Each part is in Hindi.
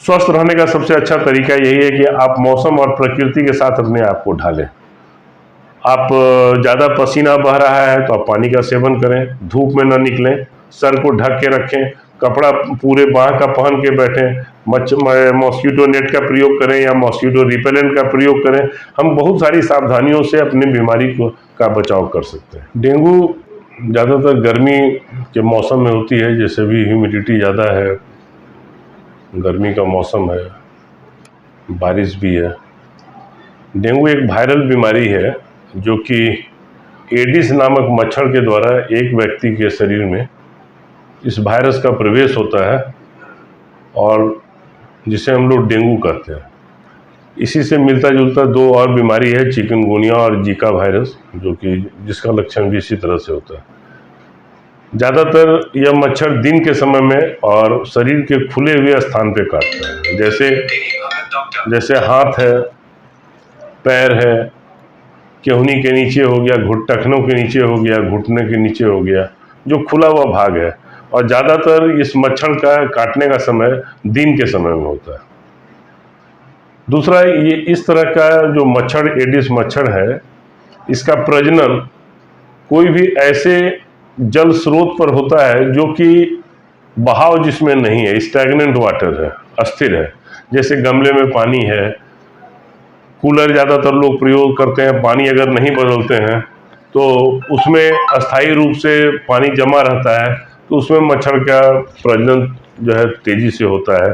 स्वस्थ रहने का सबसे अच्छा तरीका यही है कि आप मौसम और प्रकृति के साथ अपने आप को ढालें। आप ज़्यादा पसीना बह रहा है तो आप पानी का सेवन करें, धूप में न निकलें, सर को ढक के रखें, कपड़ा पूरे बाँह का पहन के बैठें, मॉस्किटो नेट का प्रयोग करें या मॉस्किटो रिपेलेंट का प्रयोग करें। हम बहुत सारी सावधानियों से अपनी बीमारी का बचाव कर सकते हैं। डेंगू ज़्यादातर गर्मी के मौसम में होती है, जैसे भी ह्यूमिडिटी ज़्यादा है, गर्मी का मौसम है, बारिश भी है। डेंगू एक वायरल बीमारी है जो कि एडिस नामक मच्छर के द्वारा एक व्यक्ति के शरीर में इस वायरस का प्रवेश होता है और जिसे हम लोग डेंगू कहते हैं। इसी से मिलता जुलता दो और बीमारी है, चिकनगुनिया और जीका वायरस, जो कि जिसका लक्षण भी इसी तरह से होता है। ज़्यादातर यह मच्छर दिन के समय में और शरीर के खुले हुए स्थान पे काटता है, जैसे हाथ है, पैर है, केहूनी के नीचे हो गया, टखनों के नीचे हो गया, घुटने के नीचे हो गया, जो खुला हुआ भाग है। और ज़्यादातर इस मच्छर का काटने का समय दिन के समय में होता है। दूसरा, ये इस तरह का जो मच्छर एडिस मच्छर है, इसका प्रजनन कोई भी ऐसे जल स्रोत पर होता है जो कि बहाव जिसमें नहीं है, स्टैग्नेंट वाटर है, अस्थिर है। जैसे गमले में पानी है, कूलर ज़्यादातर लोग प्रयोग करते हैं, पानी अगर नहीं बदलते हैं तो उसमें अस्थायी रूप से पानी जमा रहता है, तो उसमें मच्छर का प्रजनन जो है तेज़ी से होता है।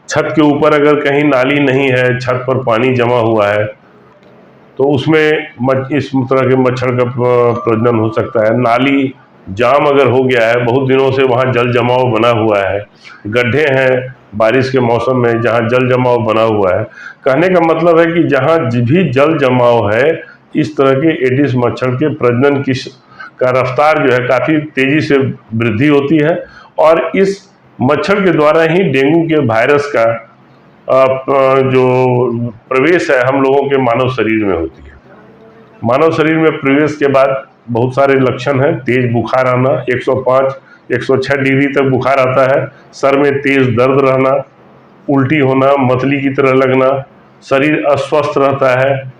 छत के ऊपर अगर कहीं नाली नहीं है, छत पर पानी जमा हुआ है, तो उसमें इस तरह के मच्छर का प्रजनन हो सकता है। नाली जाम अगर हो गया है, बहुत दिनों से वहाँ जल जमाव बना हुआ है, गड्ढे हैं बारिश के मौसम में जहाँ जल जमाव बना हुआ है, कहने का मतलब है कि जहाँ भी जल जमाव है, इस तरह के एडिस मच्छर के प्रजनन का रफ्तार जो है काफ़ी तेज़ी से वृद्धि होती है और इस मच्छर के द्वारा ही डेंगू के वायरस का जो प्रवेश है हम लोगों के मानव शरीर में होती है। मानव शरीर में प्रवेश के बाद बहुत सारे लक्षण हैं। तेज बुखार आना, 105 106 डिग्री तक बुखार आता है, सर में तेज दर्द रहना, उल्टी होना, मतली की तरह लगना, शरीर अस्वस्थ रहता है,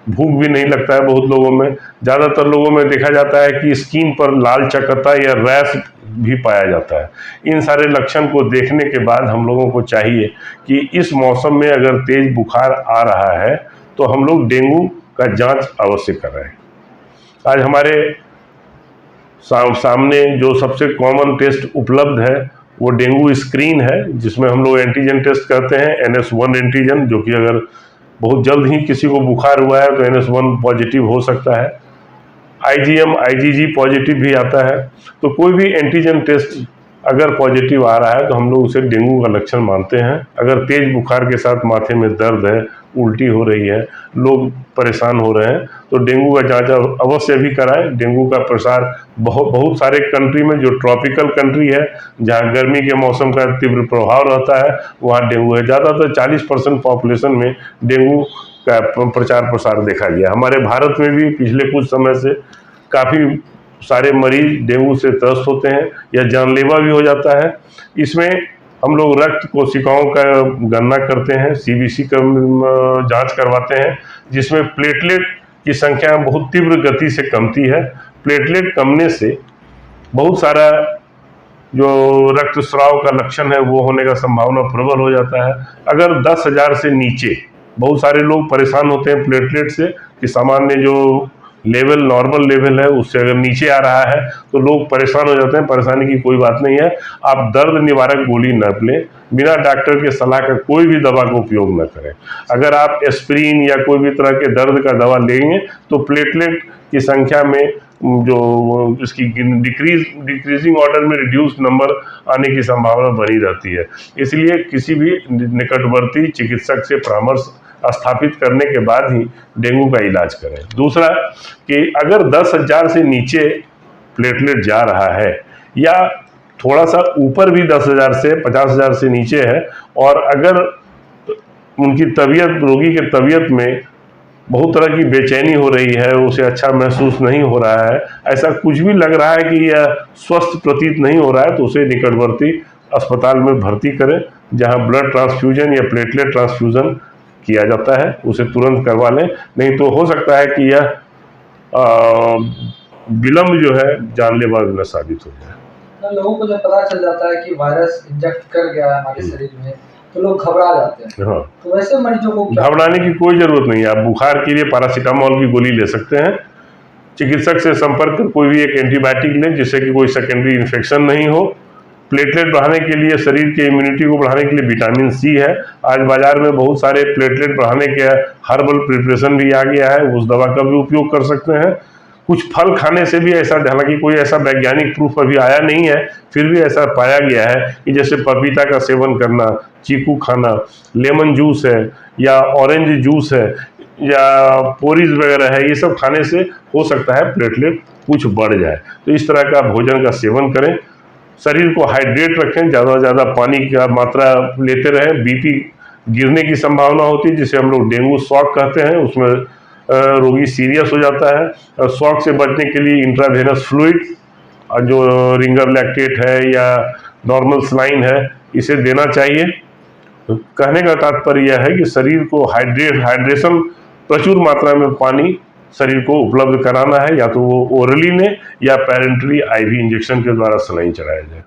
भूख भी नहीं लगता है बहुत लोगों में। ज़्यादातर लोगों में देखा जाता है कि स्किन पर लाल चकत्ता या रैश भी पाया जाता है। इन सारे लक्षण को देखने के बाद हम लोगों को चाहिए कि इस मौसम में अगर तेज बुखार आ रहा है तो हम लोग डेंगू का जांच अवश्य कराएं। आज हमारे सामने जो सबसे कॉमन टेस्ट उपलब्ध है वो डेंगू स्क्रीन है, जिसमें हम लोग एंटीजन टेस्ट करते हैं, NS1 एंटीजन, जो कि अगर बहुत जल्द ही किसी को बुखार हुआ है तो NS1 पॉजिटिव हो सकता है। IgM IgG पॉजिटिव भी आता है। तो कोई भी एंटीजन टेस्ट अगर पॉजिटिव आ रहा है तो हम लोग उसे डेंगू का लक्षण मानते हैं। अगर तेज बुखार के साथ माथे में दर्द है, उल्टी हो रही है, लोग परेशान हो रहे हैं, तो डेंगू का जांच अवश्य भी कराएं। डेंगू का प्रसार बहुत सारे कंट्री में, जो ट्रॉपिकल कंट्री है जहां गर्मी के मौसम का तीव्र प्रभाव रहता है, वहां डेंगू है। ज़्यादातर 40% पॉपुलेशन में डेंगू का प्रचार प्रसार देखा गया। हमारे भारत में भी पिछले कुछ समय से काफ़ी सारे मरीज डेंगू से त्रस्त होते हैं या जानलेवा भी हो जाता है। इसमें हम लोग रक्त कोशिकाओं का गणना करते हैं, CBC का जांच करवाते हैं, जिसमें प्लेटलेट की संख्या बहुत तीव्र गति से कमती है। प्लेटलेट कमने से बहुत सारा जो रक्तस्राव का लक्षण है वो होने का संभावना प्रबल हो जाता है। अगर 10,000 से नीचे, बहुत सारे लोग परेशान होते हैं प्लेटलेट से कि सामान्य जो लेवल, नॉर्मल लेवल है, उससे अगर नीचे आ रहा है तो लोग परेशान हो जाते हैं। परेशानी की कोई बात नहीं है। आप दर्द निवारक गोली न लें, बिना डॉक्टर के सलाह का कोई भी दवा का उपयोग न करें। अगर आप एस्प्रिन या कोई भी तरह के दर्द का दवा लेंगे तो प्लेटलेट की संख्या में जो इसकी डिक्रीजिंग ऑर्डर में रिड्यूस नंबर आने की संभावना बनी रहती है। इसलिए किसी भी निकटवर्ती चिकित्सक से परामर्श स्थापित करने के बाद ही डेंगू का इलाज करें। दूसरा कि अगर 10,000 से नीचे प्लेटलेट जा रहा है या थोड़ा सा ऊपर भी 10,000 से 50,000 से नीचे है, और अगर उनकी तबीयत, रोगी के तबीयत में बहुत तरह की बेचैनी हो रही है, उसे अच्छा महसूस नहीं हो रहा है, ऐसा कुछ भी लग रहा है कि यह स्वस्थ प्रतीत नहीं हो रहा है, तो उसे निकटवर्ती अस्पताल में भर्ती करें, जहां ब्लड ट्रांसफ्यूजन या प्लेटलेट ट्रांसफ्यूजन किया जाता है, उसे तुरंत करवा लें। नहीं तो हो सकता है कि यह विलम्ब जो है जानलेवा न साबित हो जाए। तो लोगों को जब पता चल जाता है कि वायरस इंजेक्ट कर गया है हमारे शरीर में, तो लोग घबरा जाते हैं। हाँ, तो वैसे मरीजों को घबराने की कोई जरूरत नहीं है। आप बुखार के लिए पैरासीटामोल की गोली ले सकते हैं। चिकित्सक से संपर्क कर कोई भी एक एंटीबायोटिक लें, जिससे कि कोई सेकेंडरी इन्फेक्शन नहीं हो। प्लेटलेट बढ़ाने के लिए, शरीर की इम्यूनिटी को बढ़ाने के लिए विटामिन सी है। आज बाजार में बहुत सारे प्लेटलेट बढ़ाने के हर्बल प्रिपरेशन भी आ गया है, उस दवा का भी उपयोग कर सकते हैं। कुछ फल खाने से भी ऐसा, हालांकि कोई ऐसा वैज्ञानिक प्रूफ अभी आया नहीं है, फिर भी ऐसा पाया गया है कि जैसे पपीता का सेवन करना, चीकू खाना, लेमन जूस है या ऑरेंज जूस है या पोरीज वगैरह है, ये सब खाने से हो सकता है प्लेटलेट कुछ बढ़ जाए। तो इस तरह का भोजन का सेवन करें, शरीर को हाइड्रेट रखें, ज़्यादा से ज़्यादा पानी की मात्रा लेते रहें। बीपी गिरने की संभावना होती है, जिसे हम लोग डेंगू शॉक कहते हैं, उसमें रोगी सीरियस हो जाता है। शॉक से बचने के लिए इंट्रावेनस फ्लूइड, जो रिंगर लैक्टेट है या नॉर्मल सलाइन है, इसे देना चाहिए। तो कहने का तात्पर्य यह है कि शरीर को हाइड्रेशन, प्रचुर मात्रा में पानी शरीर को उपलब्ध कराना है, या तो वो ओरली ने या पेरेंटली आईवी इंजेक्शन के द्वारा सलाइन चढ़ाया जाए।